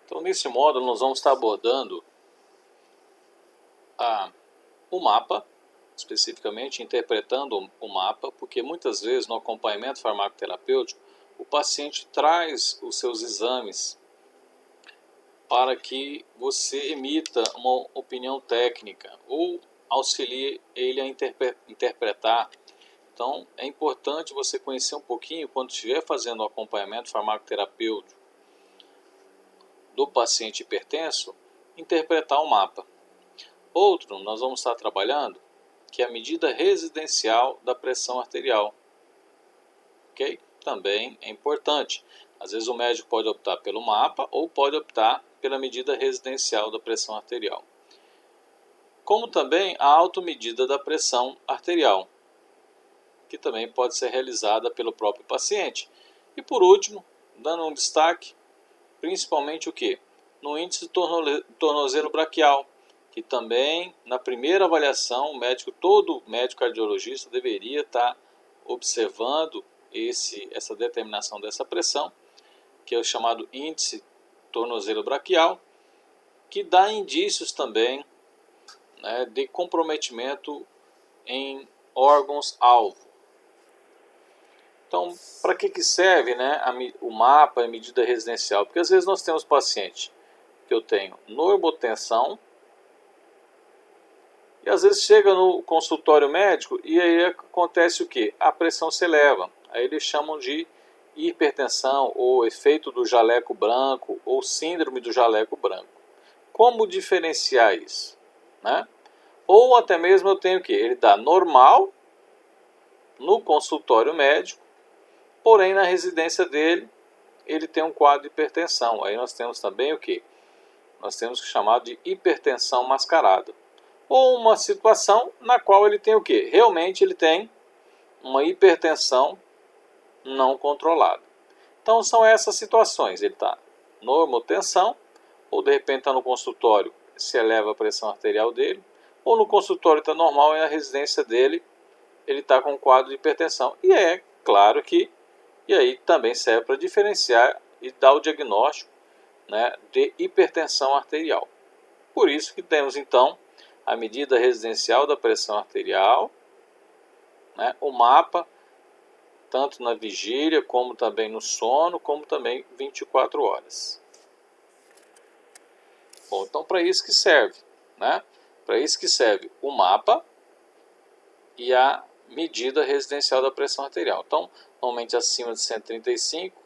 Então, nesse módulo, nós vamos estar abordando o mapa, especificamente interpretando o mapa, porque muitas vezes no acompanhamento farmacoterapêutico, o paciente traz os seus exames para que você emita uma opinião técnica ou auxilie ele a interpretar. Então, é importante você conhecer um pouquinho, quando estiver fazendo o acompanhamento farmacoterapêutico do paciente hipertenso, interpretar o mapa. Outro, nós vamos estar trabalhando, que é a medida residencial da pressão arterial. Ok? Também é importante. Às vezes o médico pode optar pelo mapa ou pode optar pela medida residencial da pressão arterial. Como também a automedida da pressão arterial, que também pode ser realizada pelo próprio paciente. E por último, dando um destaque, principalmente o que? No índice tornozelo braquial, que também na primeira avaliação todo médico cardiologista deveria estar observando essa determinação dessa pressão, que é o chamado índice tornozelo braquial, que dá indícios também, né, de comprometimento em órgãos-alvo. Então, para que serve, né, o mapa e a medida residencial? Porque às vezes nós temos paciente que eu tenho normotensão e às vezes chega no consultório médico e aí acontece o quê? A pressão se eleva. Aí eles chamam de hipertensão ou efeito do jaleco branco ou síndrome do jaleco branco. Como diferenciar isso, né? Ou até mesmo eu tenho o quê? Ele dá normal no consultório médico, porém na residência dele ele tem um quadro de hipertensão. Aí nós temos também o quê? Nós temos que chamar de hipertensão mascarada. Ou uma situação na qual ele tem o quê? Realmente ele tem uma hipertensão não controlada. Então são essas situações. Ele está normotensão, ou de repente está no consultório, se eleva a pressão arterial dele, ou no consultório está normal e na residência dele ele está com um quadro de hipertensão. E é claro que, e aí também serve para diferenciar e dar o diagnóstico, né, de hipertensão arterial. Por isso que temos então a medida residencial da pressão arterial, né, o mapa, tanto na vigília, como também no sono, como também 24 horas. Bom, então para isso que serve, né? Para isso que serve o mapa e a medida residencial da pressão arterial. Então, normalmente acima de 135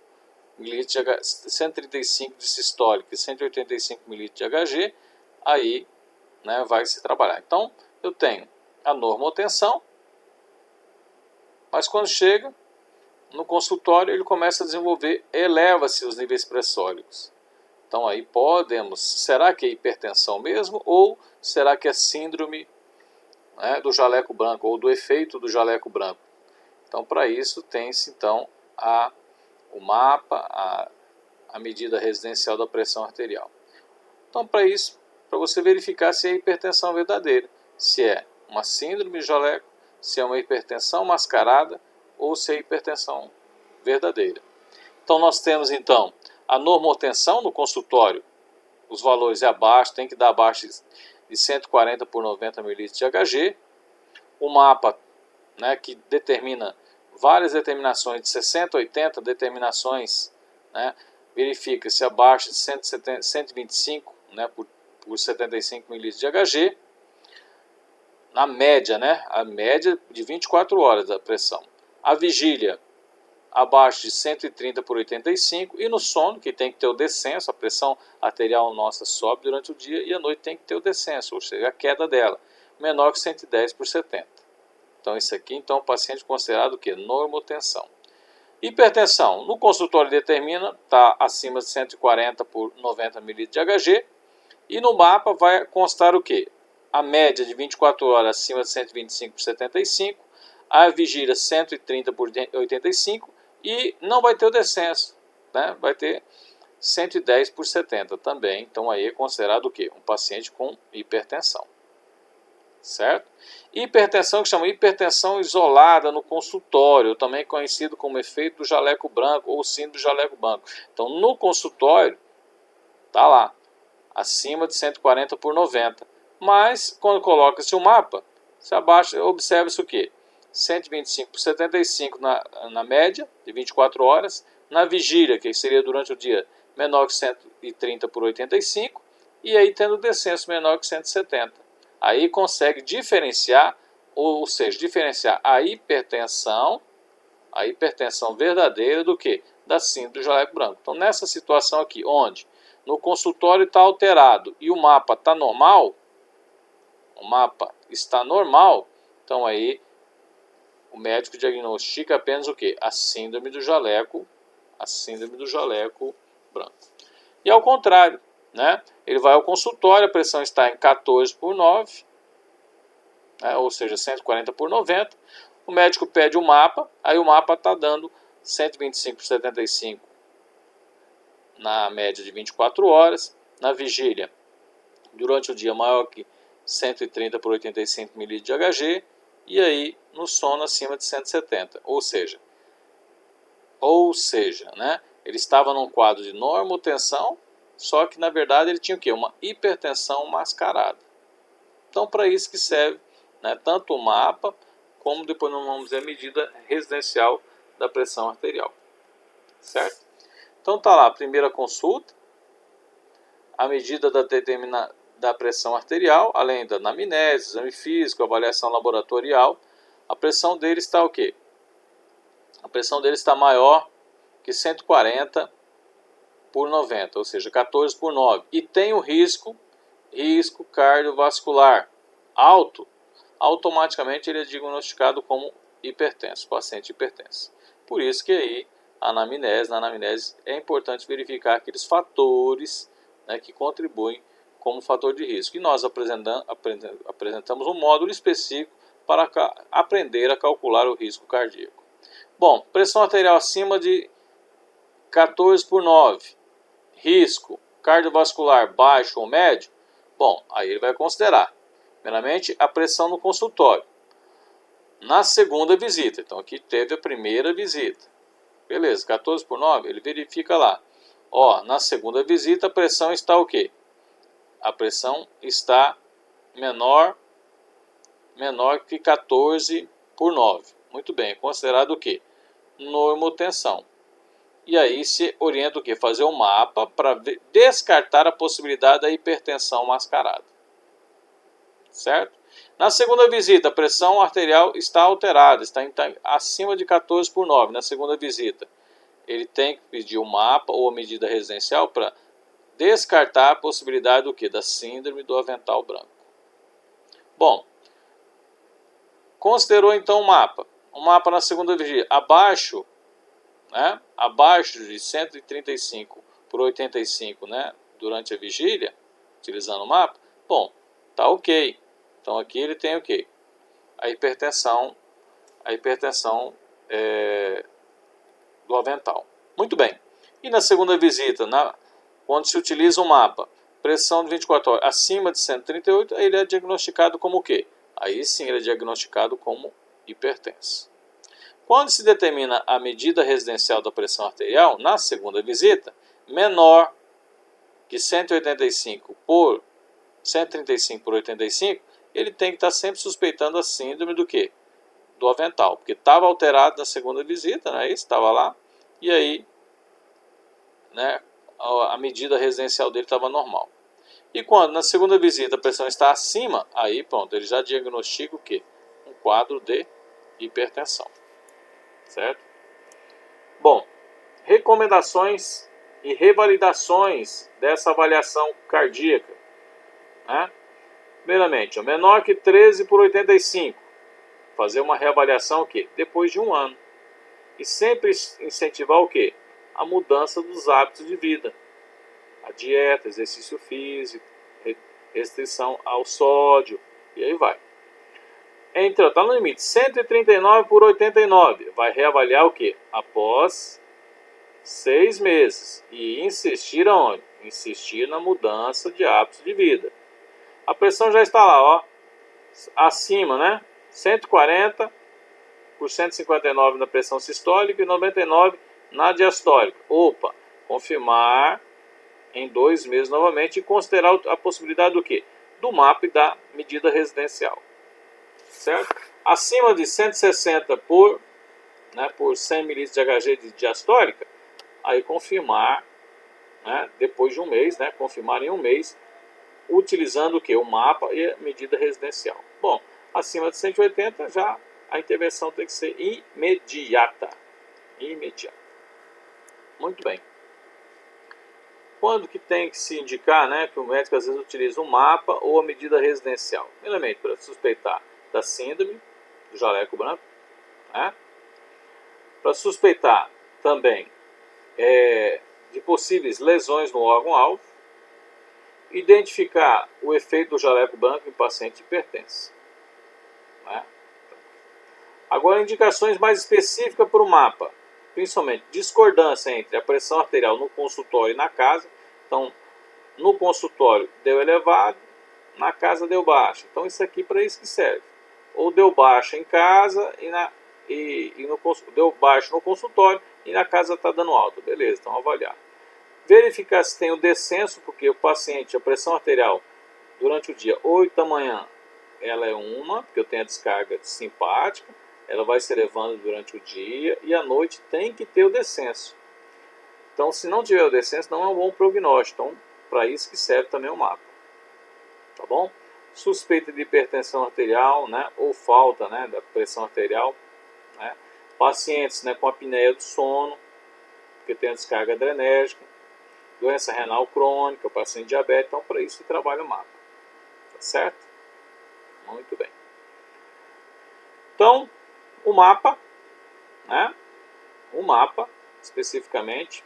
ml de 135 de sistólica e 185 ml de Hg, aí, né, vai se trabalhar. Então, eu tenho a normotensão, mas quando chega no consultório, ele começa a desenvolver, eleva-se os níveis pressóricos. Então aí será que é hipertensão mesmo ou será que é síndrome, né, do jaleco branco ou do efeito do jaleco branco? Então para isso tem-se então o mapa, a medida residencial da pressão arterial. Então para isso, para você verificar se é hipertensão verdadeira, se é uma síndrome de jaleco, se é uma hipertensão mascarada ou se é hipertensão verdadeira. Então nós temos então a normotensão no consultório, os valores abaixo, tem que dar abaixo de 140 por 90 ml de Hg. O mapa, né, que determina várias determinações, de 60 a 80 determinações, né, verifica se abaixo de 125, né, por 75 ml de Hg, na média, né, a média de 24 horas da pressão. A vigília, abaixo de 130 por 85, e no sono, que tem que ter o descenso, a pressão arterial nossa sobe durante o dia e à noite tem que ter o descenso, ou seja, a queda dela, menor que 110 por 70. Então isso aqui, então, o paciente considerado o quê? Normotensão. Hipertensão, no consultório determina, está acima de 140 por 90 ml de Hg, e no mapa vai constar o quê? A média de 24 horas acima de 125 por 75, a vigília 130 por 85, e não vai ter o descenso, né? Vai ter 110 por 70 também. Então aí é considerado o quê? Um paciente com hipertensão. Certo? Hipertensão, que chama hipertensão isolada no consultório, também conhecido como efeito do jaleco branco ou síndrome do jaleco branco. Então no consultório, Tá lá, acima de 140 por 90. Mas, quando coloca-se o mapa, se abaixa, observa-se o quê? 125 por 75 na média, de 24 horas. Na vigília, que seria durante o dia, menor que 130 por 85. E aí tendo descenso menor que 170. Aí consegue diferenciar, ou seja, diferenciar a hipertensão verdadeira do que? Da síndrome do jaleco branco. Então, nessa situação aqui, onde no consultório está alterado e o mapa está normal, então aí o médico diagnostica apenas o que? A síndrome do jaleco branco. E ao contrário, né? Ele vai ao consultório, a pressão está em 14 por 9, né? Ou seja, 140 por 90. O médico pede o mapa, aí o mapa está dando 125 por 75 na média de 24 horas. Na vigília, durante o dia maior que 130 por 85 ml de Hg. E aí no sono acima de 170. Ou seja, né? Ele estava num quadro de normotensão, só que na verdade ele tinha o quê? Uma hipertensão mascarada. Então, para isso que serve, né, tanto o mapa, como depois nós vamos ver a medida residencial da pressão arterial. Certo? Então tá lá, a primeira consulta, a medida da pressão arterial, além da anamnese, exame físico, avaliação laboratorial. A pressão dele está o quê? A pressão dele está maior que 140 por 90, ou seja, 14 por 9. E tem o risco cardiovascular alto, automaticamente ele é diagnosticado como hipertenso, paciente hipertenso. Por isso que aí na anamnese é importante verificar aqueles fatores, né, que contribuem como fator de risco. E nós apresentamos um módulo específico para aprender a calcular o risco cardíaco. Bom, pressão arterial acima de 14 por 9, risco cardiovascular baixo ou médio, bom, aí ele vai considerar, primeiramente, a pressão no consultório. Na segunda visita, então aqui teve a primeira visita, beleza, 14 por 9, ele verifica lá, ó, na segunda visita a pressão está o quê? A pressão está menor que 14 por 9, muito bem, é considerado o quê? Normotensão. E aí se orienta o quê? Fazer um mapa para descartar a possibilidade da hipertensão mascarada. Certo? Na segunda visita, a pressão arterial está alterada, está acima de 14 por 9 na segunda visita. Ele tem que pedir um mapa ou a medida residencial para descartar a possibilidade do quê? Da síndrome do avental branco. Bom, considerou então o mapa. O mapa na segunda vigília, abaixo, né, abaixo de 135 por 85, né, durante a vigília, utilizando o mapa, bom, tá ok. Então aqui ele tem o quê? A hipertensão do avental. Muito bem. E na segunda visita, quando se utiliza o mapa, pressão de 24 horas acima de 138, ele é diagnosticado como o quê? Aí sim ele é diagnosticado como hipertenso. Quando se determina a medida residencial da pressão arterial, na segunda visita, menor que 135 por 135 por 85, ele tem que estar sempre suspeitando a síndrome do quê? Do avental, porque estava alterado na segunda visita, né? Isso estava lá, e aí, né, a medida residencial dele estava normal. E quando na segunda visita a pressão está acima, aí pronto, ele já diagnostica o quê? Um quadro de hipertensão. Certo? Bom, recomendações e revalidações dessa avaliação cardíaca, né? Primeiramente, menor que 13 por 85, fazer uma reavaliação o quê? Depois de um ano. E sempre incentivar o quê? A mudança dos hábitos de vida. A dieta, exercício físico, restrição ao sódio, e aí vai. Então, está no limite, 139 por 89, vai reavaliar o quê? Após 6 meses. E insistir aonde? Insistir na mudança de hábitos de vida. A pressão já está lá, ó, acima, né? 140 por 159 na pressão sistólica e 99 na diastólica. Opa, confirmar em 2 meses novamente e considerar a possibilidade do quê? Do MAPA e da medida residencial. Certo? Acima de 160 por 100 ml de Hg de diastólica, aí confirmar, né, depois de um mês, né, confirmar em um mês, utilizando o que? O MAPA e a medida residencial. Bom, acima de 180 já a intervenção tem que ser imediata. Imediata. Muito bem. Quando que tem que se indicar, né, que o médico às vezes utiliza o MAPA ou a medida residencial? Primeiramente, para suspeitar da síndrome do jaleco branco, né? Para suspeitar também de possíveis lesões no órgão-alvo, identificar o efeito do jaleco branco em paciente hipertenso. Né? Agora, indicações mais específicas para o MAPA, principalmente discordância entre a pressão arterial no consultório e na casa. Então, no consultório deu elevado, na casa deu baixa. Então, isso aqui para isso que serve. Ou deu baixa em casa deu baixo no consultório e na casa está dando alta. Beleza, então avaliar. Verificar se tem o descenso, porque o paciente, a pressão arterial durante o dia 8 da manhã, ela é porque eu tenho a descarga simpática, ela vai se elevando durante o dia e à noite tem que ter o descenso. Então, se não tiver o descenso, não é um bom prognóstico. Então, para isso que serve também o MAPA. Tá bom? Suspeita de hipertensão arterial, né, ou falta, né, da pressão arterial. Né? Pacientes, né, com apneia do sono, porque tem a descarga adrenérgica, doença renal crônica, paciente diabético, então para isso se trabalha o MAPA. Tá certo? Muito bem. Então, o MAPA, né? O MAPA, especificamente,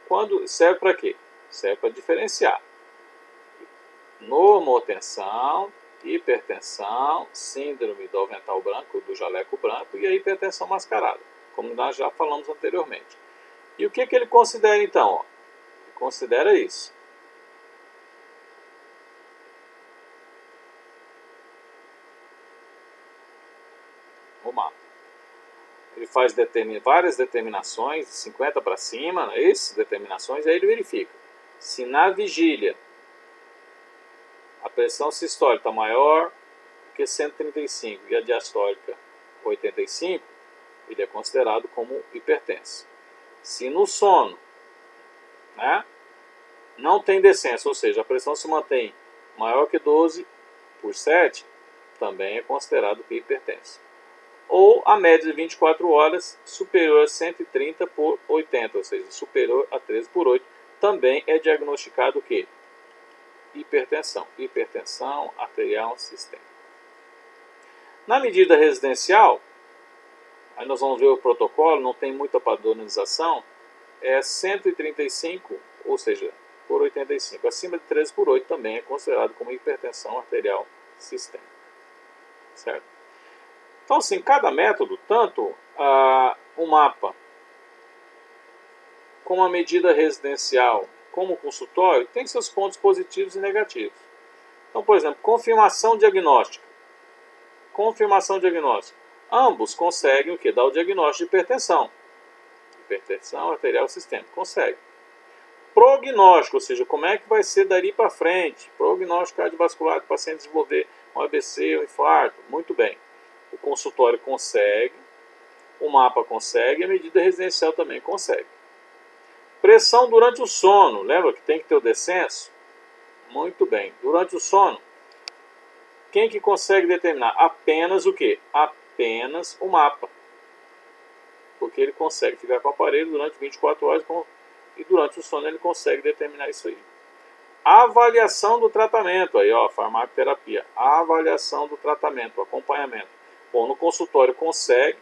quando serve para quê? Serve para diferenciar normotensão, hipertensão, síndrome do avental branco, do jaleco branco e a hipertensão mascarada, como nós já falamos anteriormente. E o que ele considera então? Ele considera isso. O MAPA. Ele faz várias determinações, de 50 para cima, não é isso? Determinações, aí ele verifica se na vigília a pressão sistólica está maior que 135 e a diastólica 85, ele é considerado como hipertenso. Se no sono, né, não tem descenso, ou seja, a pressão se mantém maior que 12 por 7, também é considerado hipertenso. Ou a média de 24 horas superior a 130 por 80, ou seja, superior a 13 por 8, também é diagnosticado o quê? Hipertensão arterial sistêmica. Na medida residencial, aí nós vamos ver o protocolo, não tem muita padronização, é 135, ou seja, por 85. Acima de 13 por 8 também é considerado como hipertensão arterial sistêmica. Certo? Então, assim, cada método, tanto o MAPA, como a medida residencial, como o consultório, tem seus pontos positivos e negativos. Então, por exemplo, confirmação diagnóstica. Ambos conseguem o quê? Dar o diagnóstico de hipertensão. Hipertensão arterial sistêmica. Consegue. Prognóstico, ou seja, como é que vai ser dali para frente. Prognóstico cardiovascular do paciente desenvolver um AVC, um infarto. Muito bem. O consultório consegue, o MAPA consegue, a medida residencial também consegue. Pressão durante o sono, lembra que tem que ter o descenso? Muito bem. Durante o sono, quem que consegue determinar? Apenas o quê? Apenas o MAPA. Porque ele consegue ficar com o aparelho durante 24 horas e durante o sono ele consegue determinar isso aí. Avaliação do tratamento, aí ó, farmacoterapia. Avaliação do tratamento, acompanhamento. Bom, no consultório consegue,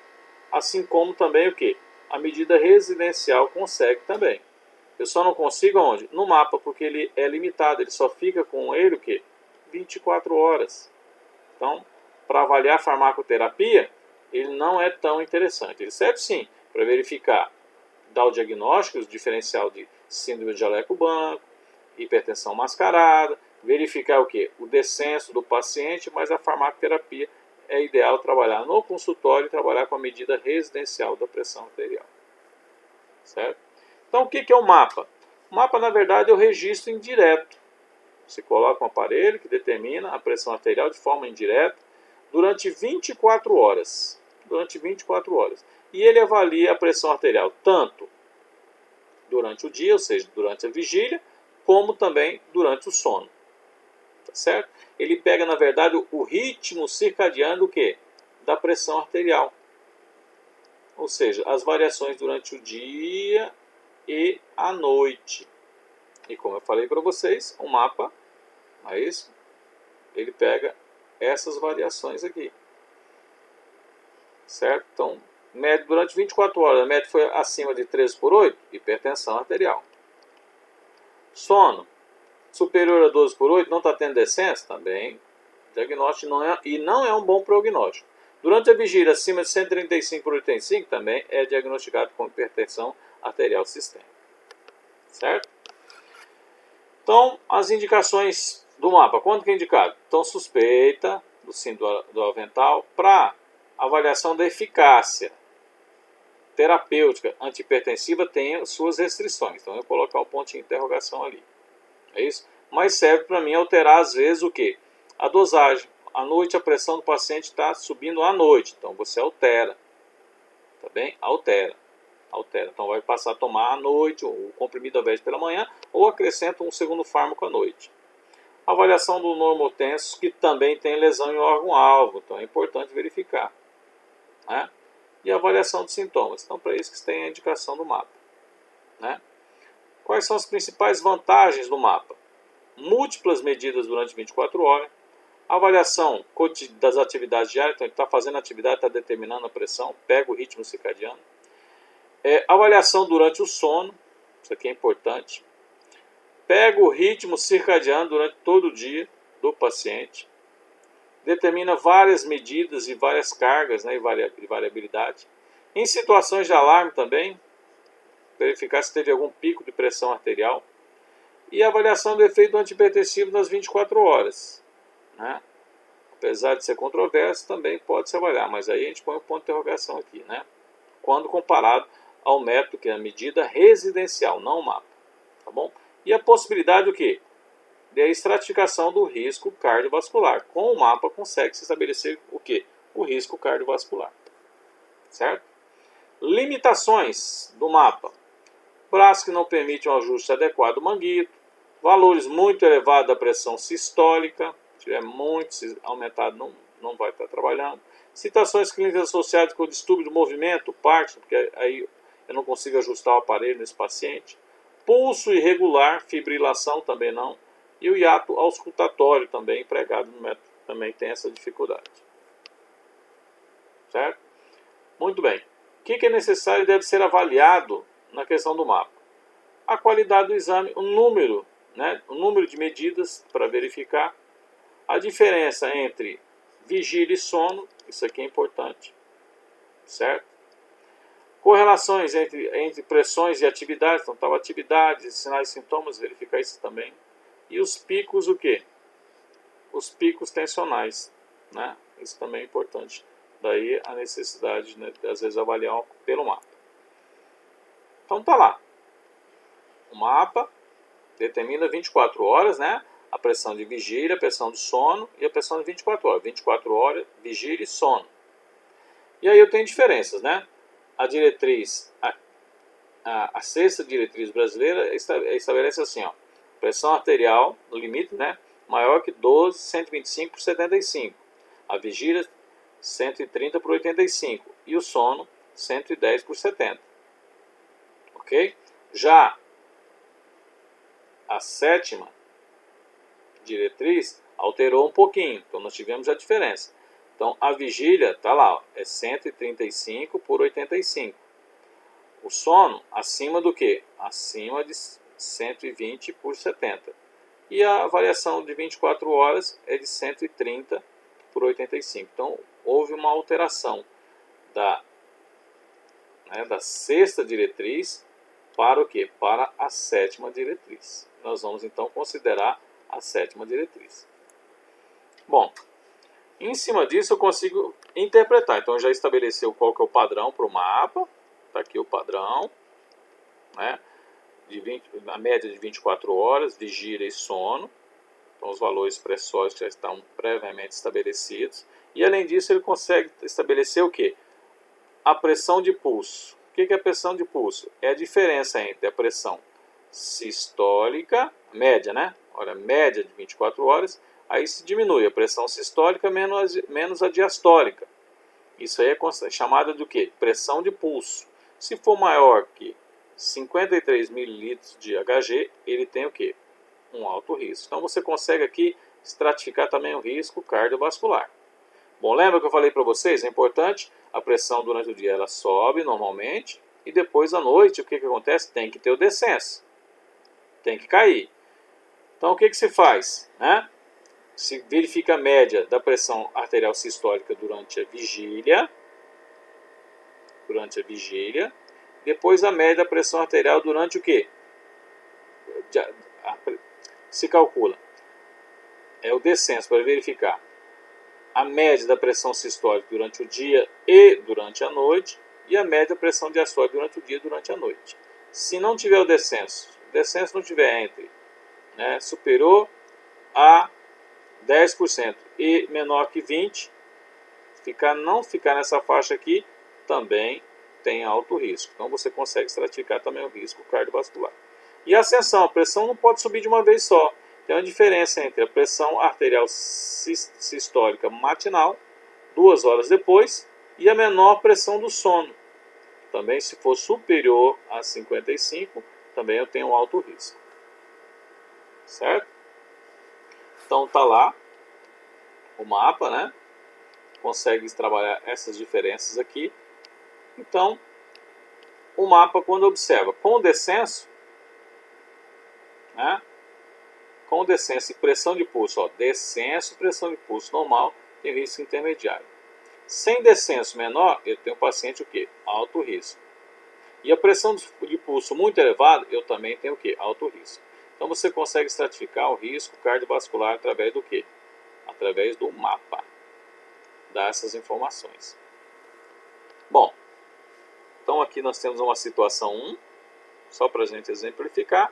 assim como também o quê? A medida residencial consegue também. Eu só não consigo onde? No MAPA, porque ele é limitado, ele só fica com ele o quê? 24 horas. Então, para avaliar a farmacoterapia, ele não é tão interessante. Ele serve sim para verificar, dar o diagnóstico, o diferencial de síndrome de jaleco branco, hipertensão mascarada, verificar o quê? O descenso do paciente, mas a farmacoterapia é ideal trabalhar no consultório e trabalhar com a medida residencial da pressão arterial. Certo? Então, o que é o MAPA? O mapa, na verdade, é o registro indireto. Você coloca um aparelho que determina a pressão arterial de forma indireta durante 24 horas. Durante 24 horas. E ele avalia a pressão arterial tanto durante o dia, ou seja, durante a vigília, como também durante o sono. Tá certo? Ele pega, na verdade, o ritmo circadiano do quê? Da pressão arterial. Ou seja, as variações durante o dia e a noite. E como eu falei para vocês, o mapa, é isso? Ele pega essas variações aqui. Certo? Então, médio durante 24 horas, a média foi acima de 13/8, hipertensão arterial. Sono, superior a 12/8, não está tendo descenso? Também, diagnóstico não é um bom prognóstico. Durante a vigília, acima de 135/85, também é diagnosticado com hipertensão arterial sistêmica. Certo? Então, as indicações do mapa, quando que é indicado? Então, suspeita do síndrome do avental para avaliação da eficácia terapêutica antihipertensiva tem suas restrições. Então, eu vou colocar o pontinho de interrogação ali. É isso? Mas serve para mim alterar, às vezes, o quê? A dosagem. À noite, a pressão do paciente está subindo à noite. Então, você altera. Tá bem? Altera. Então, vai passar a tomar à noite o comprimido ao invés de pela manhã ou acrescenta um segundo fármaco à noite. Avaliação do normotenso, que também tem lesão em órgão-alvo. Então, é importante verificar. Né? E avaliação de sintomas. Então, para isso que tem a indicação do mapa. Né? Quais são as principais vantagens do mapa? Múltiplas medidas durante 24 horas, avaliação das atividades diárias, então ele está fazendo atividade, está determinando a pressão, pega o ritmo circadiano. Avaliação durante o sono, isso aqui é importante. Pega o ritmo circadiano durante todo o dia do paciente. Determina várias medidas e várias cargas, né, e variabilidade. Em situações de alarme também, verificar se teve algum pico de pressão arterial. E avaliação do efeito antihipertensivo nas 24 horas. Né? Apesar de ser controverso, também pode se avaliar, mas aí a gente põe um ponto de interrogação aqui. Né? Quando comparado ao método que é a medida residencial, não o mapa. Tá bom? E a possibilidade do quê? Da estratificação do risco cardiovascular. Com o mapa consegue-se estabelecer o quê? O risco cardiovascular. Certo? Limitações do mapa. Braço que não permite um ajuste adequado do manguito. Valores muito elevados da pressão sistólica. Se tiver muito aumentado, não vai estar trabalhando. Situações clínicas associadas com o distúrbio do movimento, Parkinson, porque aí eu não consigo ajustar o aparelho nesse paciente. Pulso irregular, fibrilação também não. E o hiato auscultatório também empregado no método também tem essa dificuldade. Certo? Muito bem. O que é necessário e deve ser avaliado na questão do mapa? A qualidade do exame, o número de medidas para verificar. A diferença entre vigília e sono, isso aqui é importante. Certo? Correlações entre pressões e atividades, então estava atividades, sinais e sintomas, verificar isso também. E os picos, o quê? Os picos tensionais, né? Isso também é importante. Daí a necessidade, né, de às vezes avaliar pelo mapa. Então tá lá. O mapa determina 24 horas, né? A pressão de vigília, a pressão de sono e a pressão de 24 horas. 24 horas, vigília e sono. E aí eu tenho diferenças, né? A diretriz, a sexta diretriz brasileira estabelece assim, ó. Pressão arterial, no limite, né? Maior que 12, 125 por 75. A vigília, 130 por 85. E o sono, 110 por 70. Ok? Já a sétima diretriz alterou um pouquinho. Então, nós tivemos a diferença. Então, a vigília, está lá, ó, é 135 por 85. O sono, acima do que? Acima de 120 por 70. E a variação de 24 horas é de 130 por 85. Então, houve uma alteração da sexta diretriz para o quê? Para a sétima diretriz. Nós vamos, então, considerar a sétima diretriz. Bom, em cima disso eu consigo interpretar. Então, já estabeleceu qual que é o padrão para o mapa. Está aqui o padrão. Né? a média de 24 horas, vigília e sono. Então, os valores pressóricos já estão previamente estabelecidos. E, além disso, ele consegue estabelecer o quê? A pressão de pulso. O que é a pressão de pulso? É a diferença entre a pressão sistólica, média, né? Olha, média de 24 horas, aí se diminui a pressão sistólica menos a diastólica. Isso aí é chamada de quê? Pressão de pulso. Se for maior que 53 ml de Hg, ele tem o quê? Um alto risco. Então você consegue aqui estratificar também o risco cardiovascular. Bom, lembra que eu falei para vocês? É importante, a pressão durante o dia ela sobe normalmente e depois à noite o que acontece? Tem que ter o descenso. Tem que cair. Então o que se faz? Né? Se verifica a média da pressão arterial sistólica durante a vigília. Depois a média da pressão arterial durante o quê? Se calcula. É o descenso para verificar a média da pressão sistólica durante o dia e durante a noite e a média da pressão diastólica durante o dia e durante a noite. Se não tiver o descenso não tiver entre superior a 10% e menor que 20%, não ficar nessa faixa aqui, também tem alto risco. Então você consegue estratificar também o risco cardiovascular. E a ascensão, a pressão não pode subir de uma vez só. Tem uma diferença entre a pressão arterial sistólica matinal, 2 horas depois, e a menor pressão do sono. Também, se for superior a 55, também eu tenho um alto risco. Certo? Então tá lá o mapa, né? Consegue trabalhar essas diferenças aqui. Então, o mapa, quando observa com descenso, né? Com descenso e pressão de pulso, ó, descenso e pressão de pulso normal, tem risco intermediário. Sem descenso menor, eu tenho paciente o quê? Alto risco. E a pressão de pulso muito elevada, eu também tenho o quê? Alto risco. Então você consegue estratificar o risco cardiovascular através do quê? Através do mapa. Dá essas informações. Bom, então aqui nós temos uma situação 1, só para a gente exemplificar.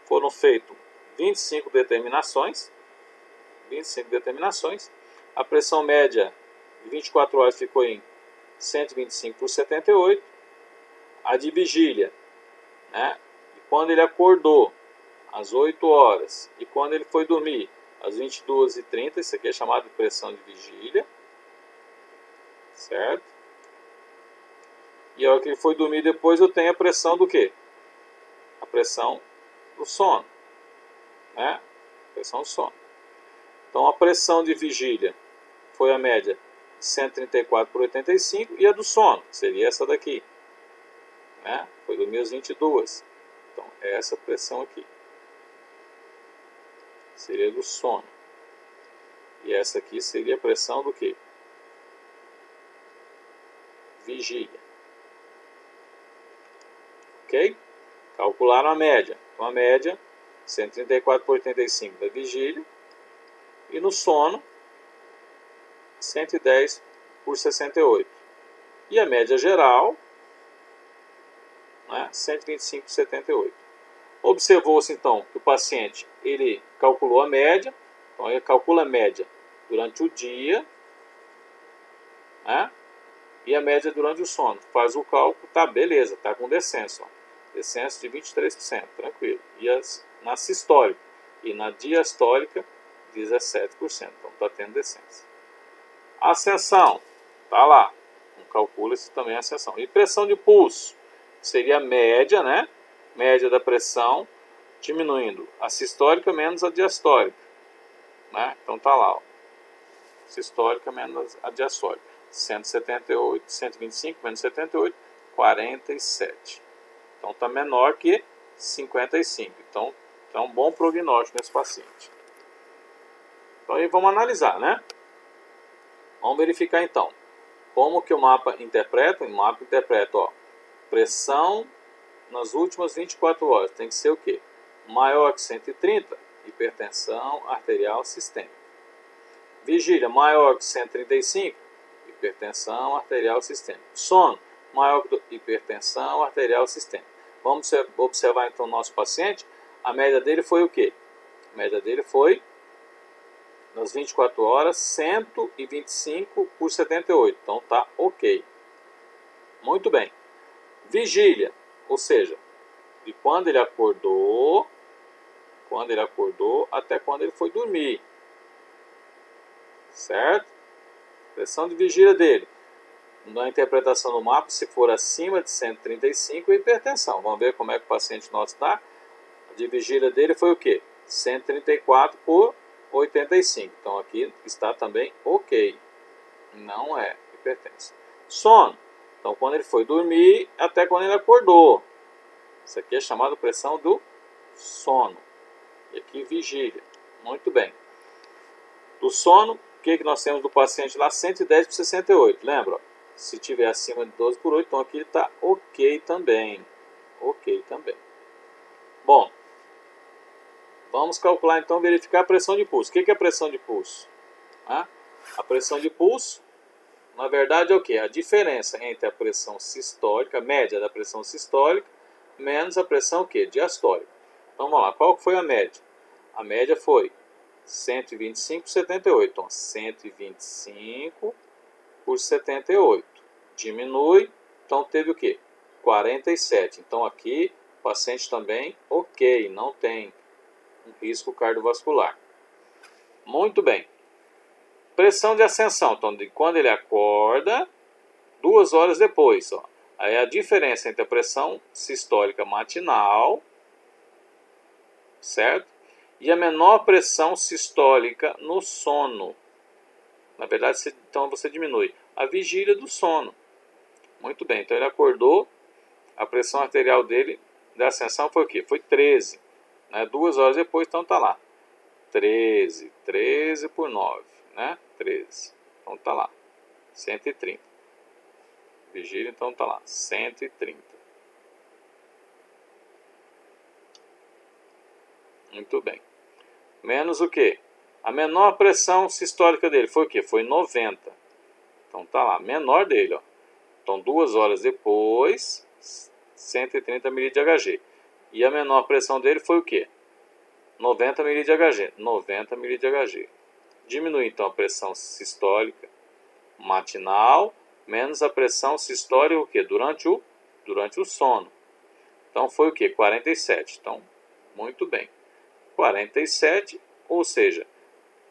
Foram feitas 25 determinações. A pressão média de 24 horas ficou em 125/78. A de vigília, né? Quando ele acordou, às 8 horas, e quando ele foi dormir, às 22h30, isso aqui é chamado de pressão de vigília, certo? E a hora que ele foi dormir depois, eu tenho a pressão do quê? A pressão do sono, né? Pressão do sono. Então a pressão de vigília foi a média 134/85 e a do sono seria essa daqui, né? Foi dormir às 22. Então é essa pressão aqui. Seria do sono. E essa aqui seria a pressão do quê? Vigília. Ok? Calcularam a média. Então a média 134/85 da vigília. E no sono 110/68. E a média geral, né, 125/78. Observou-se então que o paciente ele calculou a média. Então ele calcula a média durante o dia, né, e a média durante o sono. Faz o cálculo, tá, beleza, tá com descenso. Ó. Descenso de 23%, tranquilo. E na sistólica e na diastólica, 17%. Então está tendo descenso. Ascensão, tá lá. Calcula-se também a ascensão. E pressão de pulso, seria a média, né? Média da pressão, diminuindo a sistólica menos a diastólica. Né? Então tá lá, ó. Sistólica menos a diastólica. 178, 125 menos 78, 47. Então está menor que 55. Então é um bom prognóstico nesse paciente. Então aí vamos analisar, né? Vamos verificar então. Como que o mapa interpreta? O mapa interpreta, ó, pressão nas últimas 24 horas. Tem que ser o quê? Maior que 130, hipertensão arterial sistêmica. Vigília, maior que 135, hipertensão arterial sistêmica. Sono, maior que hipertensão arterial sistêmica. Vamos observar então o nosso paciente. A média dele foi o quê? A média dele foi, nas 24 horas, 125/78. Então tá ok. Muito bem. Vigília, ou seja, de quando ele acordou até quando ele foi dormir. Certo? Pressão de vigília dele. Na interpretação do mapa, se for acima de 135, é hipertensão. Vamos ver como é que o paciente nosso está. A de vigília dele foi o quê? 134/85. Então aqui está também ok. Não é hipertenso. Sono. Então quando ele foi dormir até quando ele acordou. Isso aqui é chamado pressão do sono. E aqui vigília. Muito bem. Do sono, o que nós temos do paciente lá? 110/68. Lembra? Se tiver acima de 12/8, então aqui está ok também. Ok também. Bom, vamos calcular então, verificar a pressão de pulso. O que é a pressão de pulso? A pressão de pulso, na verdade, é o quê? A diferença entre a pressão sistólica, a média da pressão sistólica, menos a pressão o quê? Diastólica. Então vamos lá, qual foi a média? A média foi 125/78. Então 125/78. Diminui, então teve o quê? 47. Então aqui o paciente também ok, não tem um risco cardiovascular. Muito bem. Pressão de ascensão, então de quando ele acorda, 2 horas depois. Ó. Aí a diferença entre a pressão sistólica matinal, certo? E a menor pressão sistólica no sono. Na verdade, então você diminui a vigília do sono. Muito bem, então ele acordou, a pressão arterial dele da ascensão foi o quê? Foi 13. Né? 2 horas depois, então tá lá. 13 por 9, né? 13. Então tá lá. 130. Vigília, então tá lá. 130. Muito bem. Menos o quê? A menor pressão sistólica dele foi o quê? Foi 90. Então tá lá. Menor dele, ó. Então 2 horas depois, 130 ml de Hg. E a menor pressão dele foi o quê? 90 ml de Hg. 90 ml de Hg. Diminui então a pressão sistólica matinal menos a pressão sistólica o quê? Durante o sono. Então foi o quê? 47. Então, muito bem. 47, ou seja,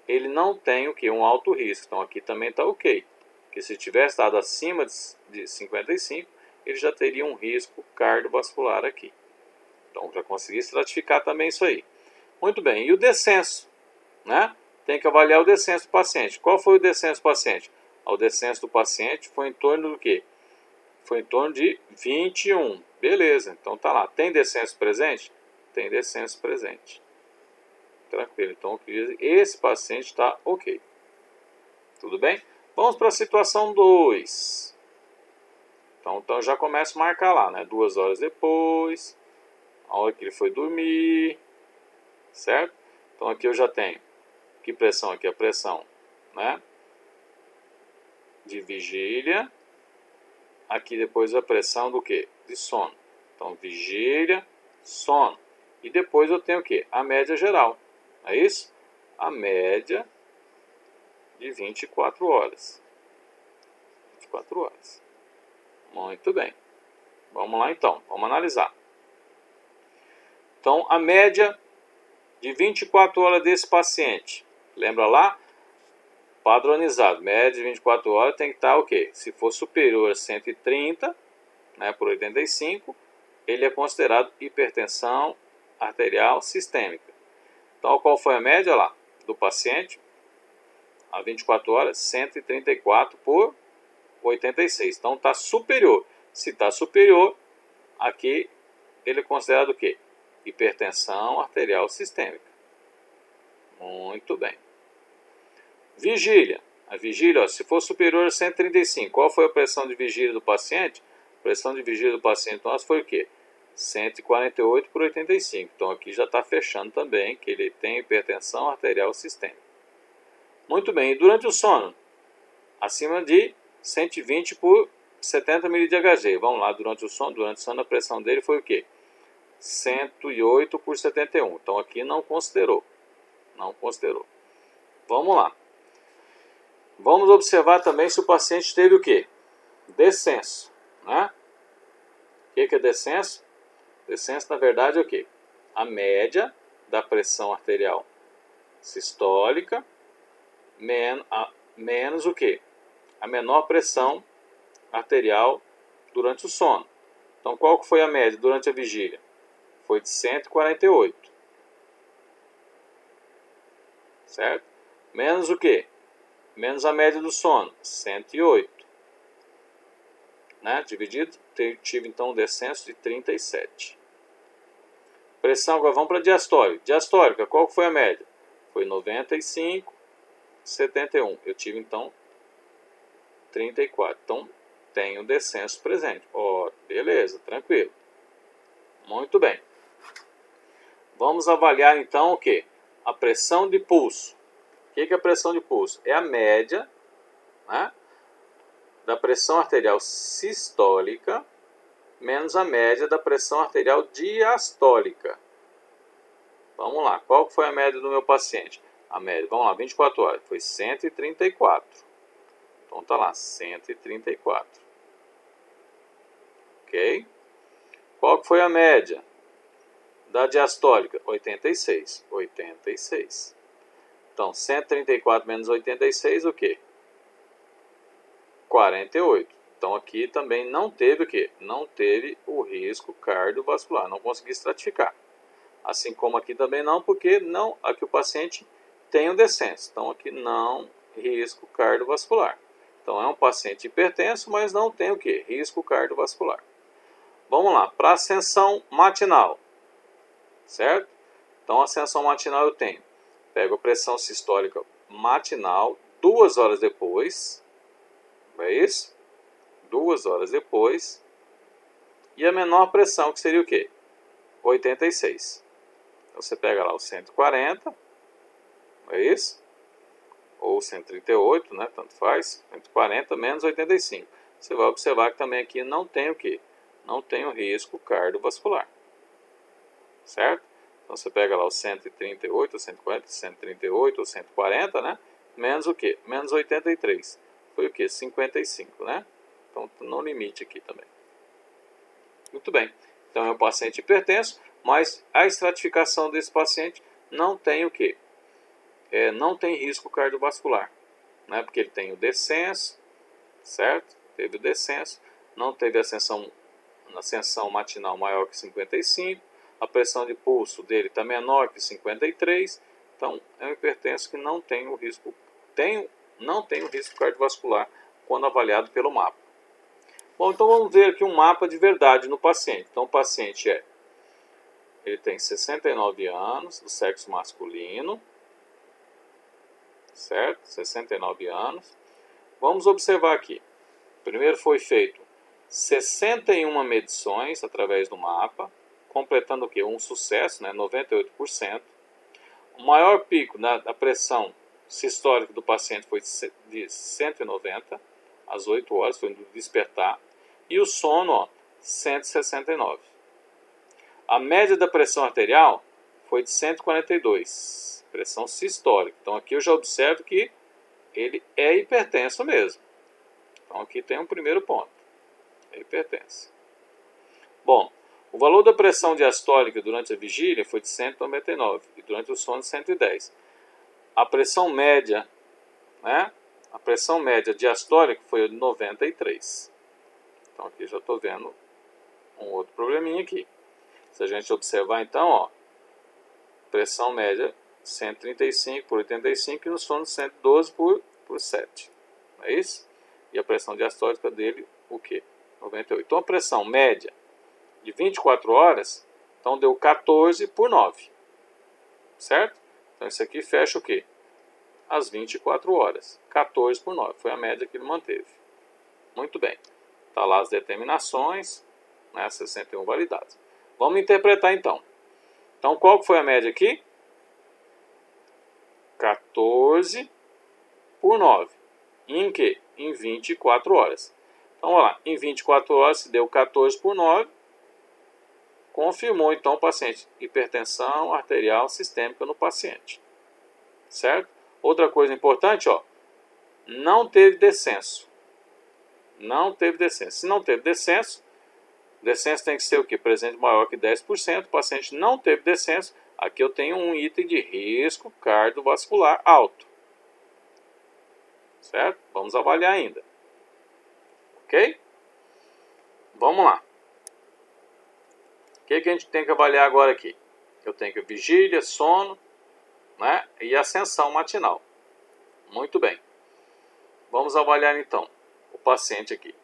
ele não tem o quê? Um alto risco. Então aqui também está ok. Porque se tivesse dado acima de 55, ele já teria um risco cardiovascular aqui. Então já consegui estratificar também isso aí. Muito bem, e o descenso? Né? Tem que avaliar o descenso do paciente. Qual foi o descenso do paciente? O descenso do paciente foi em torno do quê? Foi em torno de 21. Beleza, então tá lá. Tem descenso presente? Tem descenso presente. Tranquilo, então esse paciente está ok. Tudo bem? Vamos para a situação 2. Então já começo a marcar lá, né? 2 horas depois, a hora que ele foi dormir, certo? Então aqui eu já tenho, que pressão aqui? A pressão, né? De vigília. Aqui depois a pressão do que? De sono. Então vigília, sono. E depois eu tenho o que? A média geral. É isso? A média de 24 horas. 24 horas. Muito bem. Vamos lá então, vamos analisar. Então, a média de 24 horas desse paciente. Lembra lá? Padronizado. Média de 24 horas tem que estar o quê? Se for superior a 130, né, por 85, ele é considerado hipertensão arterial sistêmica. Então, qual foi a média lá do paciente? A 24 horas, 134/86. Então, está superior. Se está superior, aqui ele é considerado o quê? Hipertensão arterial sistêmica. Muito bem. Vigília. A vigília, ó, se for superior a 135, qual foi a pressão de vigília do paciente? A pressão de vigília do paciente nosso foi o quê? 148/85. Então aqui já está fechando também que ele tem hipertensão arterial sistêmica. Muito bem. E durante o sono? Acima de 120/70 ml de Hg. Vamos lá, durante o sono a pressão dele foi o quê? 108 por 71. Então aqui não considerou. Não considerou. Vamos lá. Vamos observar também se o paciente teve o quê? Descenso, né? O que é descenso? Descenso, na verdade, é o quê? A média da pressão arterial sistólica menos o quê? A menor pressão arterial durante o sono. Então, qual que foi a média durante a vigília? Foi de 148. Certo? Menos o quê? Menos a média do sono, 108. Né? Dividido, tive então um descenso de 37. Pressão, agora vamos para a diastólica. Diastólica, qual foi a média? Foi 95, 71. Eu tive então 34. Então, tenho descenso presente. Ó, beleza, tranquilo. Muito bem. Vamos avaliar então o que? A pressão de pulso. O que é a pressão de pulso? É a média, né, da pressão arterial sistólica menos a média da pressão arterial diastólica. Vamos lá, qual foi a média do meu paciente? A média, vamos lá, 24 horas, foi 134. Então tá lá, 134. Ok? Qual foi a média da diastólica? 86. 86. Então, 134 menos 86, o quê? 48. Então aqui também não teve o quê? Não teve o risco cardiovascular, não consegui estratificar. Assim como aqui também não, porque não, aqui o paciente tem um descenso. Então aqui não risco cardiovascular. Então é um paciente hipertenso, mas não tem o quê? Risco cardiovascular. Vamos lá, para ascensão matinal. Certo? Então ascensão matinal eu tenho. Pego a pressão sistólica matinal 2 horas depois. É isso? 2 horas depois. E a menor pressão, que seria o quê? 86. Então você pega lá o 140, é isso? Ou 138, né? Tanto faz. 140 menos 85. Você vai observar que também aqui não tem o quê? Não tem o risco cardiovascular. Certo? Então você pega lá o 138, 140, 138 ou 140, né? Menos o quê? Menos 83. Foi o quê? 55, né? Então no limite aqui também. Muito bem. Então é um paciente hipertenso, mas a estratificação desse paciente não tem o quê? Não tem risco cardiovascular, né? Porque ele tem o descenso, certo? Teve o descenso, não teve ascensão matinal maior que 55, a pressão de pulso dele está menor que 53, então é um hipertenso que não tem o risco, não tem o risco cardiovascular quando avaliado pelo mapa. Bom, então vamos ver aqui um mapa de verdade no paciente. Então o paciente ele tem 69 anos, do sexo masculino, certo? 69 anos. Vamos observar aqui. Primeiro foi feito 61 medições através do mapa, completando o quê? Um sucesso, né? 98%. O maior pico da pressão sistólica do paciente foi de 190 às 8 horas, foi no despertar. E o sono, ó, 169. A média da pressão arterial foi de 142, pressão sistólica. Então aqui eu já observo que ele é hipertenso mesmo. Então aqui tem um primeiro ponto, é hipertenso. Bom, o valor da pressão diastólica durante a vigília foi de 199 e durante o sono de 110. A pressão média, né? A pressão média diastólica foi de 93. Então aqui já estou vendo um outro probleminha aqui. Se a gente observar então, ó, pressão média 135 por 85 e no sono 112 por 7. Não é isso? E a pressão diastólica dele, o quê? 98. Então a pressão média de 24 horas, então deu 14 por 9. Certo? Então isso aqui fecha o quê? As 24 horas. 14 por 9. Foi a média que ele manteve. Muito bem. Está lá as determinações, né, 61 validadas. Vamos interpretar então. Então qual foi a média aqui? 14 por 9. Em que? Em 24 horas. Então, olha lá, em 24 horas se deu 14 por 9, confirmou então o paciente hipertensão arterial sistêmica no paciente, certo? Outra coisa importante, ó, não teve descenso. Não teve descenso. Se não teve descenso, descenso tem que ser o quê? Presente maior que 10%. O paciente não teve descenso. Aqui eu tenho um item de risco cardiovascular alto. Certo? Vamos avaliar ainda. Ok? Vamos lá. O que a gente tem que avaliar agora aqui? Eu tenho que vigília, sono, né? E ascensão matinal. Muito bem. Vamos avaliar então o paciente aqui.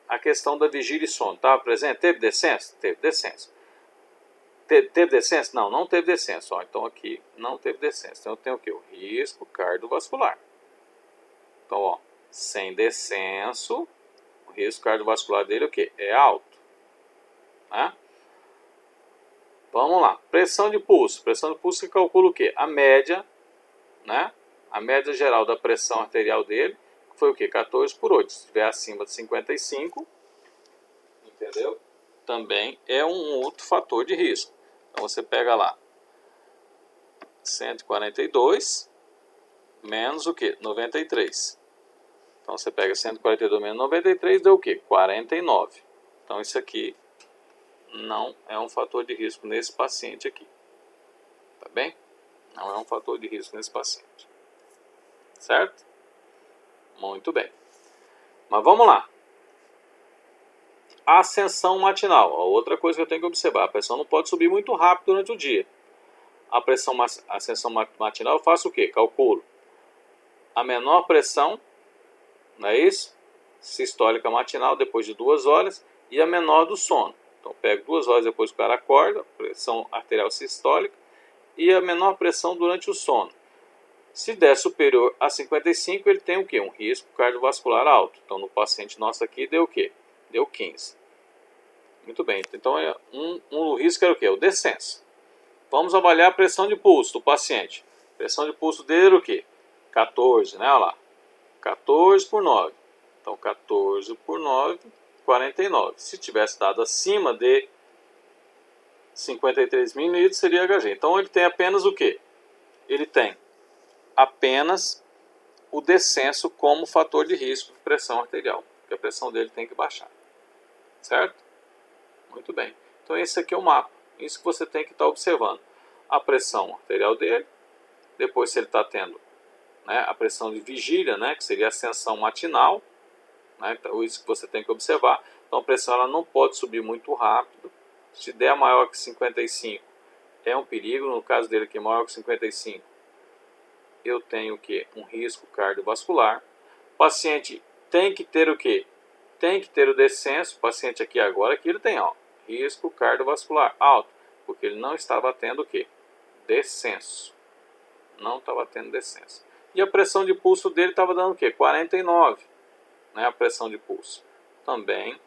A questão da vigília e sono estava presente? Teve descenso? Teve descenso. Teve descenso? Não, não teve descenso. Ó, então aqui não teve descenso. Então eu tenho o quê? O risco cardiovascular. Então, ó, sem descenso, o risco cardiovascular dele é o quê? É alto. Né? Vamos lá. Pressão de pulso. Pressão de pulso que calcula o quê? A média, né? A média geral da pressão arterial dele foi o quê? 14/8. Se estiver acima de 55, entendeu? Também é um outro fator de risco. Então você pega lá 142 menos o quê? 93. Então você pega 142 menos 93, deu o quê? 49. Então isso aqui não é um fator de risco nesse paciente aqui. Tá bem? Não é um fator de risco nesse paciente. Certo? Muito bem. Mas vamos lá. Ascensão matinal. Outra coisa que eu tenho que observar. A pressão não pode subir muito rápido durante o dia. A ascensão matinal eu faço o quê? Calculo a menor pressão, não é isso? Sistólica matinal depois de 2 horas e a menor do sono. Então pego 2 horas depois que o cara acorda, pressão arterial sistólica e a menor pressão durante o sono. Se der superior a 55, ele tem o quê? Um risco cardiovascular alto. Então no paciente nosso aqui deu o quê? Deu 15. Muito bem. Então um risco era o quê? O descenso. Vamos avaliar a pressão de pulso do paciente. A pressão de pulso dele era o quê? 14, né? Olha lá. 14/9. Então 14/9, 49. Se tivesse dado acima de 53 mililitros, seria HG. Então ele tem apenas o quê? Ele tem apenas o descenso como fator de risco de pressão arterial. Porque a pressão dele tem que baixar. Certo? Muito bem. Então esse aqui é o mapa. Isso que você tem que estar observando. A pressão arterial dele. Depois se ele está tendo, né, a pressão de vigília, né, que seria a ascensão matinal. Né, então isso que você tem que observar. Então a pressão ela não pode subir muito rápido. Se der maior que 55 é um perigo. No caso dele aqui maior que 55 eu tenho o quê? Um risco cardiovascular. O paciente tem que ter o quê? Tem que ter o descenso. O paciente aqui agora, aqui ele tem, ó, risco cardiovascular alto, porque ele não estava tendo o quê? Descenso. Não estava tendo descenso. E a pressão de pulso dele estava dando o quê? 49, né? A pressão de pulso. Também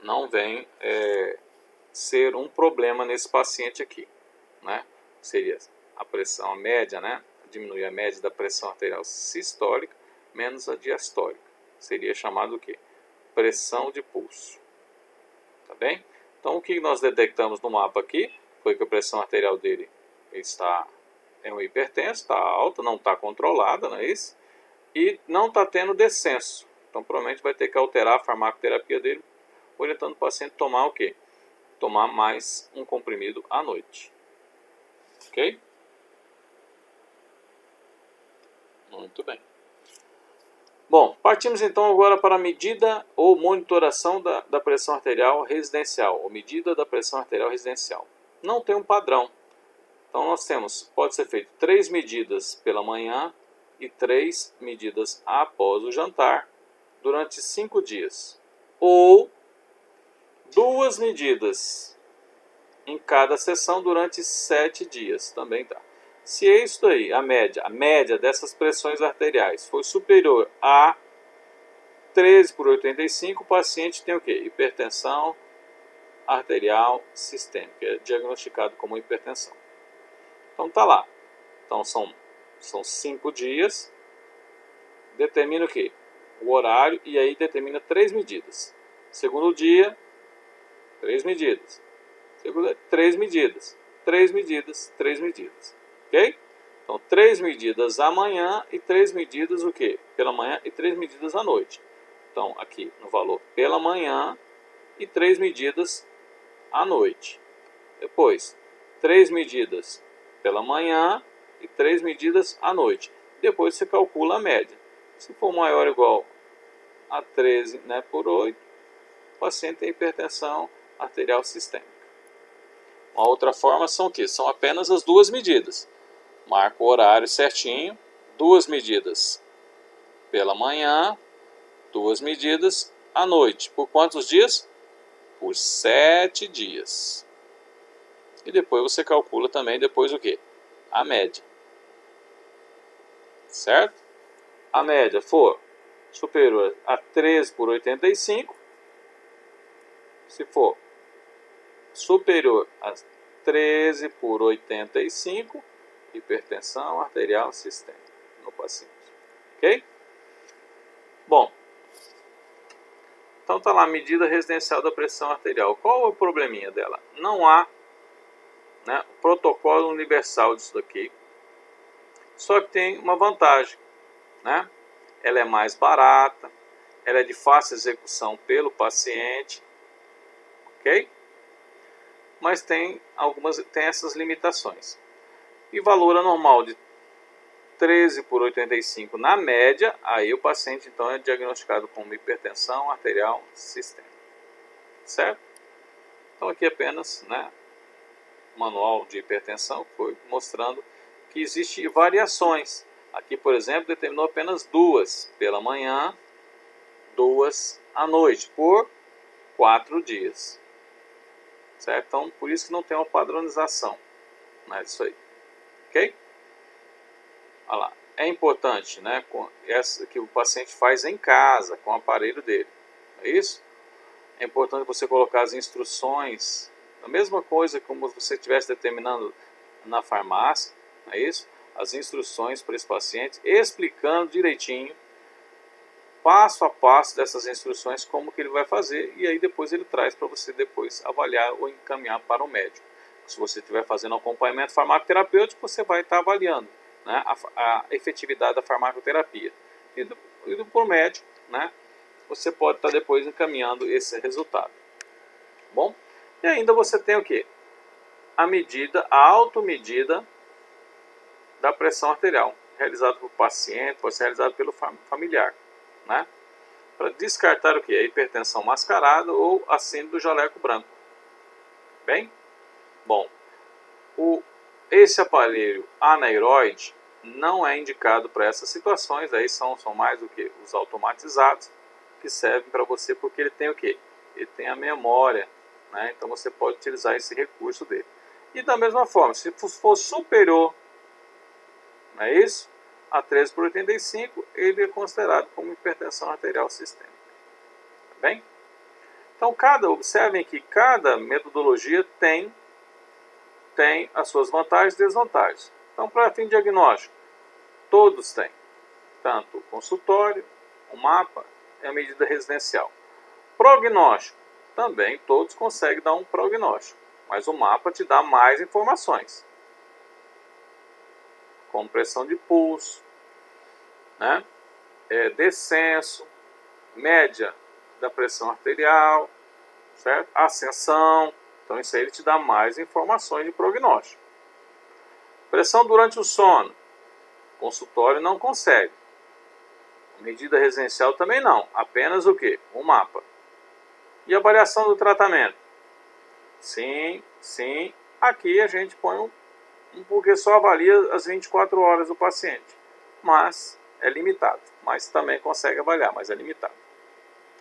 não vem ser um problema nesse paciente aqui, né? Seria a pressão a média, né? Diminuir a média da pressão arterial sistólica menos a diastólica. Seria chamado o quê? Pressão de pulso. Tá bem? Então o que nós detectamos no mapa aqui foi que a pressão arterial dele está um hipertenso, está alta, não está controlada, não é isso? E não está tendo descenso. Então provavelmente vai ter que alterar a farmacoterapia dele, orientando o paciente a tomar o quê? Tomar mais um comprimido à noite. Ok? Muito bem. Bom, partimos então agora para a medida ou monitoração da pressão arterial residencial, ou medida da pressão arterial residencial. Não tem um padrão. Então nós temos, pode ser feito 3 medidas pela manhã e 3 medidas após o jantar durante 5 dias. Ou 2 medidas em cada sessão durante 7 dias, também tá. Se é isso aí, a média dessas pressões arteriais for superior a 13/85, o paciente tem o quê? Hipertensão arterial sistêmica, é diagnosticado como hipertensão. Então tá lá. Então são 5 dias, determina o quê? O horário e aí determina 3 medidas. Segundo dia, 3 medidas. Segunda, 3 medidas. 3 medidas, 3 medidas. Ok? Então, 3 medidas amanhã e 3 medidas o quê? Pela manhã e 3 medidas à noite. Então, aqui no valor pela manhã e 3 medidas à noite. Depois, 3 medidas pela manhã e 3 medidas à noite. Depois você calcula a média. Se for maior ou igual a 13, né, por 8, o paciente tem hipertensão arterial sistêmica. Uma outra forma são o quê? São apenas as duas medidas. Marca o horário certinho, 2 medidas pela manhã, 2 medidas à noite. Por quantos dias? Por 7 dias. E depois você calcula também depois o quê? A média. Certo? A média for superior a 13 por 85, se for superior a 13 por 85, hipertensão arterial sistêmica no paciente. Ok? Bom, então está lá a medida residencial da pressão arterial. Qual é o probleminha dela? Não há, né, protocolo universal disso daqui. Só que tem uma vantagem, né? Ela é mais barata, ela é de fácil execução pelo paciente, ok? Mas tem essas limitações. E valor anormal de 13 por 85 na média, aí o paciente então é diagnosticado com hipertensão arterial sistêmica, certo? Então aqui apenas, né, manual de hipertensão foi mostrando que existem variações. Aqui, por exemplo, determinou apenas 2 pela manhã, 2 à noite, por 4 dias. Certo? Então, por isso que não tem uma padronização, né, disso aí. Ok? Olha lá. É importante, né, que o paciente faz em casa, com o aparelho dele. É isso? É importante você colocar as instruções, a mesma coisa como se você estivesse determinando na farmácia, é isso? As instruções para esse paciente, explicando direitinho, passo a passo dessas instruções, como que ele vai fazer, e aí depois ele traz para você depois avaliar ou encaminhar para o médico. Se você estiver fazendo acompanhamento farmacoterapêutico, você vai estar avaliando, né, a efetividade da farmacoterapia. Indo para o médico, né, você pode estar depois encaminhando esse resultado. Bom, e ainda você tem o que? A automedida da pressão arterial, realizado por paciente, pode ser realizado pelo familiar, né? Para descartar o que? A hipertensão mascarada ou a síndrome do jaleco branco. Bem? Bom, esse aparelho aneroide não é indicado para essas situações, aí são mais do que os automatizados, que servem para você porque ele tem o que? Ele tem a memória, né? Então você pode utilizar esse recurso dele. E da mesma forma, se for superior, não é isso? A 13 por 85, ele é considerado como hipertensão arterial sistêmica. Tá bem? Então, observem que cada metodologia tem as suas vantagens e desvantagens. Então, para fim diagnóstico, todos têm. Tanto o consultório, o mapa e a medida residencial. Prognóstico, também todos conseguem dar um prognóstico, mas o mapa te dá mais informações, como pressão de pulso, né? Descenso, média da pressão arterial, certo? Ascensão. Então isso aí ele te dá mais informações de prognóstico. Pressão durante o sono, o consultório não consegue. Medida residencial também não, apenas o que? O mapa. E avaliação do tratamento? Sim, sim. Aqui a gente põe porque só avalia as 24 horas do paciente. Mas é limitado. Mas também consegue avaliar, mas é limitado.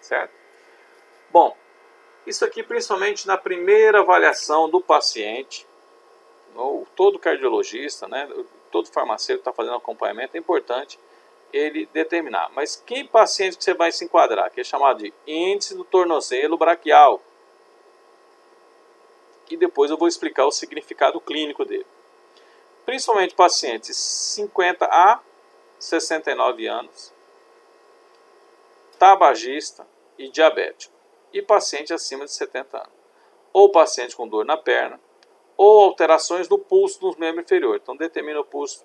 Certo? Bom, isso aqui principalmente na primeira avaliação do paciente, ou todo cardiologista, né, todo farmacêutico que está fazendo acompanhamento, é importante ele determinar. Mas que paciente que você vai se enquadrar? Que é chamado de índice do tornozelo braquial. E depois eu vou explicar o significado clínico dele. Principalmente pacientes 50 a 69 anos, tabagista e diabético. E paciente acima de 70 anos. ou paciente com dor na perna, ou alterações do pulso dos membros inferiores. Então, determina o pulso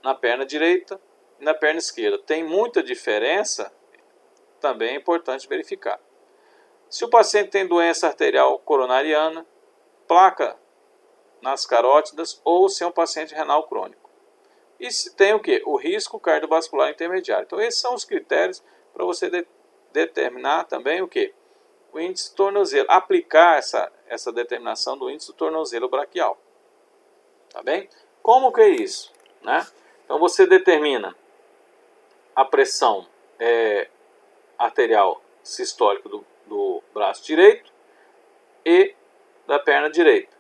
na perna direita e na perna esquerda. Tem muita diferença, também é importante verificar. Se o paciente tem doença arterial coronariana, placa nas carótidas, ou se é um paciente renal crônico. E se tem o quê? O risco cardiovascular intermediário. Então, esses são os critérios para você determinar também o quê? O índice tornozelo. Aplicar essa determinação do índice do tornozelo braquial. Tá bem? Como que é isso? Né? Então, você determina a pressão arterial sistólica do braço direito e da perna direita,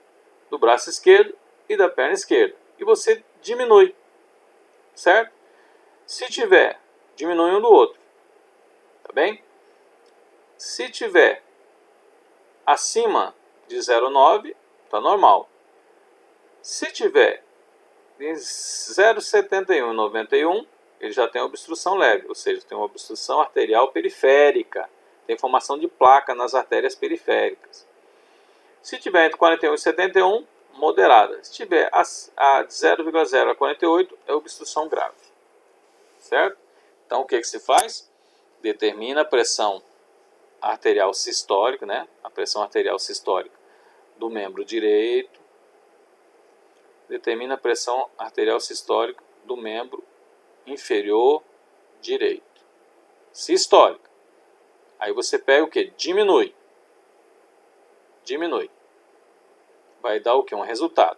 do braço esquerdo e da perna esquerda. E você diminui, certo? Se tiver, diminui um do outro, tá bem? Se tiver acima de 0,9, tá normal. Se tiver em 0,71 e 91, ele já tem obstrução leve, ou seja, tem uma obstrução arterial periférica, tem formação de placa nas artérias periféricas. Se tiver entre 41 e 71, moderada. Se tiver de 0,0 a 48, é obstrução grave. Certo? Então, o que se faz? Determina a pressão arterial sistólica, né? A pressão arterial sistólica do membro direito. Determina a pressão arterial sistólica do membro inferior direito. Sistólica. Aí você pega o que? Diminui. Diminui. Vai dar o que? Um resultado.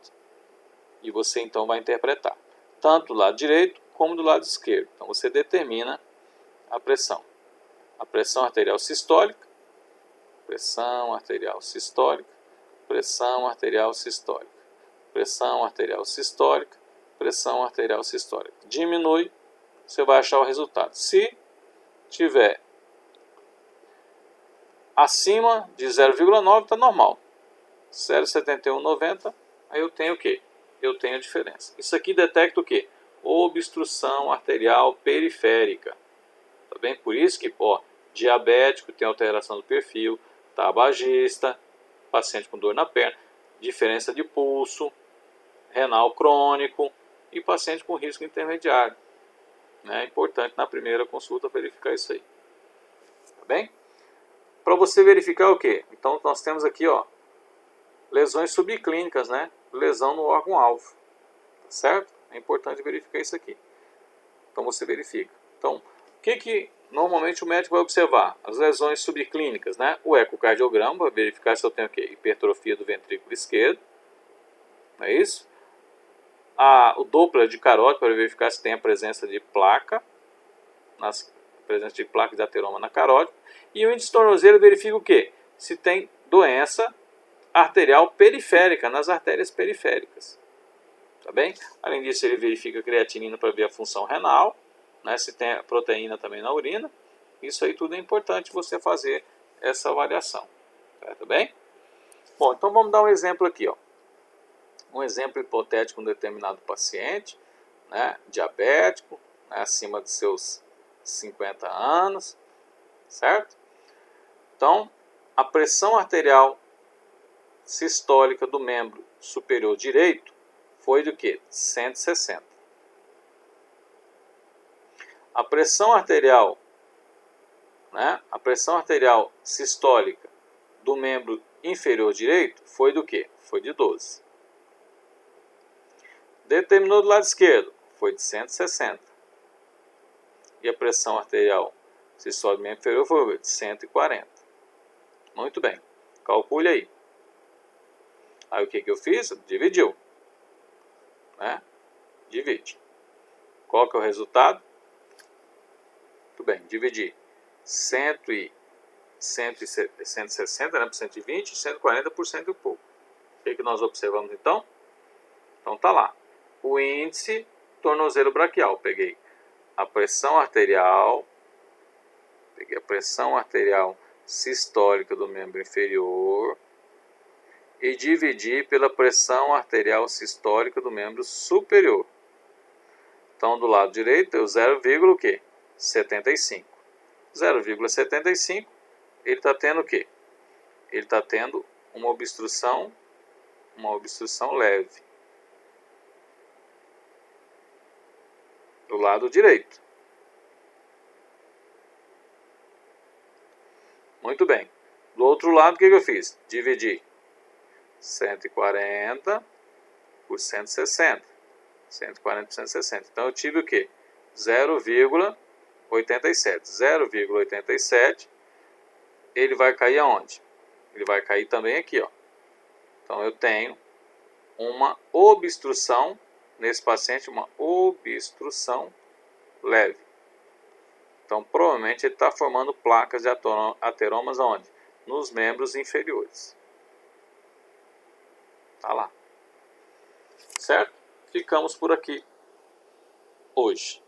E você então vai interpretar tanto do lado direito como do lado esquerdo. Então você determina a pressão. A pressão arterial sistólica, pressão arterial sistólica, pressão arterial sistólica, pressão arterial sistólica, pressão arterial sistólica. Diminui, você vai achar o resultado. Se tiver acima de 0,9, está normal. 0,7190, aí eu tenho o quê? Eu tenho a diferença. Isso aqui detecta o quê? Obstrução arterial periférica. Tá bem? Por isso que, diabético tem alteração do perfil, tabagista, paciente com dor na perna, diferença de pulso, renal crônico e paciente com risco intermediário. É importante na primeira consulta verificar isso aí. Tá bem? Para você verificar o quê? Então nós temos aqui, lesões subclínicas, né? Lesão no órgão-alvo, certo? É importante verificar isso aqui. Então você verifica. Então, o que normalmente o médico vai observar? As lesões subclínicas, né? O ecocardiograma para verificar se eu tenho o quê? Hipertrofia do ventrículo esquerdo, não é isso? O Doppler de carótida para verificar se tem a presença de placa, presença de placa de ateroma na carótida. E o índice tornozelo verifica o quê? Se tem doença arterial periférica, nas artérias periféricas. Tá bem? Além disso, ele verifica a creatinina para ver a função renal, né, se tem a proteína também na urina. Isso aí tudo é importante você fazer essa avaliação. Tá bem? Bom, então vamos dar um exemplo aqui. Um exemplo hipotético de um determinado paciente, né, diabético, né, acima de seus 50 anos, certo? Então, a pressão arterial sistólica do membro superior direito foi de quê? 160. A pressão arterial, né? A pressão arterial sistólica do membro inferior direito foi do quê? Foi de 12. Determinou do lado esquerdo, foi de 160. E a pressão arterial sistólica do membro inferior foi de 140. Muito bem. Calcule aí. Aí o que eu fiz? Dividiu. Né? Divide. Qual que é o resultado? Muito bem, dividir 160, né, por 120 e 140 por cento e pouco. O que nós observamos então? Então tá lá. O índice tornozelo braquial. Peguei a pressão arterial, sistólica do membro inferior e dividi pela pressão arterial sistólica do membro superior. Então, do lado direito, eu 0,75. 0,75, ele está tendo o quê? ele está tendo uma obstrução leve do lado direito. Muito bem. Do outro lado, o que eu fiz? Dividi 140 por 160. 140 por 160. Então, eu tive o quê? 0,87. 0,87, ele vai cair aonde? Ele vai cair também aqui, ó. Então, eu tenho uma obstrução, nesse paciente, uma obstrução leve. Então, provavelmente, ele está formando placas de ateromas aonde? Nos membros inferiores. Tá lá. Certo? Ficamos por aqui hoje.